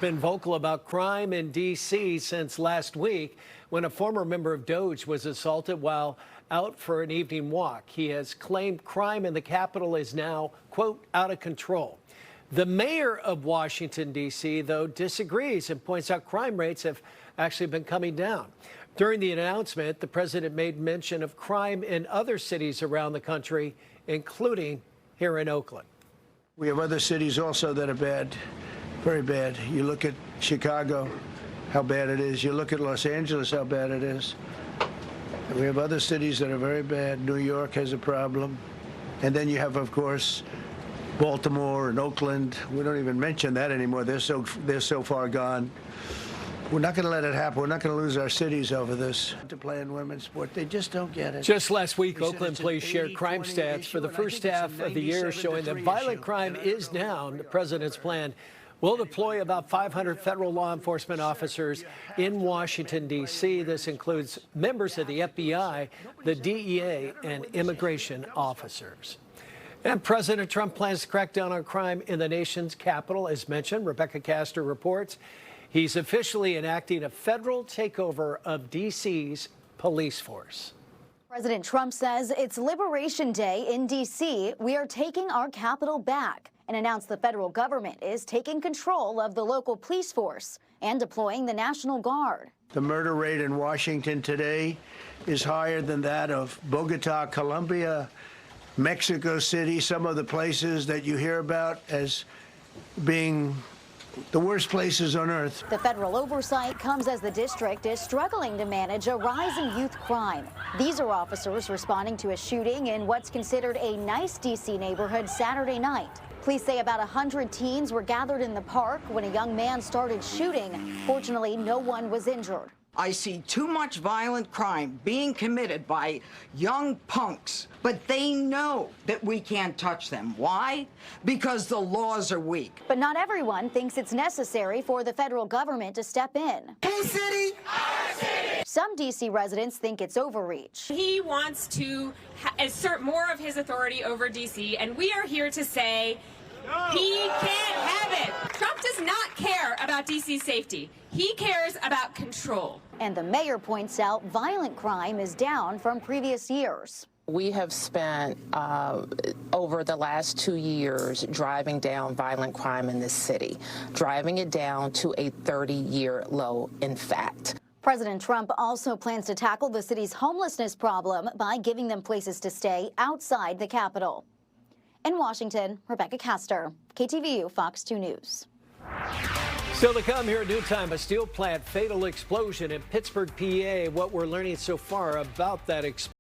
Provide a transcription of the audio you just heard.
Been vocal about crime in D.C. since last week when a former member of DOJ was assaulted while out for an evening walk. He has claimed crime in the Capitol is now, quote, out of control. The mayor of Washington, D.C., though, disagrees and points out crime rates have actually been coming down. During the announcement, the president made mention of crime in other cities around the country, including here in Oakland. We have other cities also that are bad. Very bad. You look at Chicago, how bad it is. You look at Los Angeles, how bad it is. We have other cities that are very bad. New York has a problem. And then you have, of course, Baltimore and Oakland. We don't even mention that anymore. They're so far gone. We're not going to let it happen. We're not going to lose our cities over this. To play in women's sport, they just don't get it. Just last week, Oakland police shared crime stats for the first half of the year showing that violent crime is down. The president's plan will deploy about 500 federal law enforcement officers in Washington, D.C. This includes members of the FBI, the DEA, and immigration officers. And President Trump plans to crack down on crime in the nation's capital. As mentioned, Rebecca Castor reports he's officially enacting a federal takeover of D.C.'s police force. President Trump says it's Liberation Day in D.C. We are taking our capital back, and announced the federal government is taking control of the local police force and deploying the National Guard. The murder rate in Washington today is higher than that of Bogota, Colombia, Mexico City, some of the places that you hear about as being the worst places on earth. The federal oversight comes as the district is struggling to manage a rise in youth crime. These are officers responding to a shooting in what's considered a nice D.C. neighborhood Saturday night. Police say about 100 teens were gathered in the park when a young man started shooting. Fortunately, no one was injured. I see too much violent crime being committed by young punks, but they know that we can't touch them. Why? Because the laws are weak. But not everyone thinks it's necessary for the federal government to step in. Hey, city! Our city! Some D.C. residents think it's overreach. He wants to assert more of his authority over D.C., and we are here to say he can't have it. Trump does not care about D.C.'s safety. He cares about control. And the mayor points out violent crime is down from previous years. We have spent over the last 2 years driving down violent crime in this city, driving it down to a 30-year low, in fact. President Trump also plans to tackle the city's homelessness problem by giving them places to stay outside the Capitol. In Washington, Rebecca Castor, KTVU Fox 2 News. Still to come here at noontime, a steel plant fatal explosion in Pittsburgh, PA. What we're learning so far about that explosion.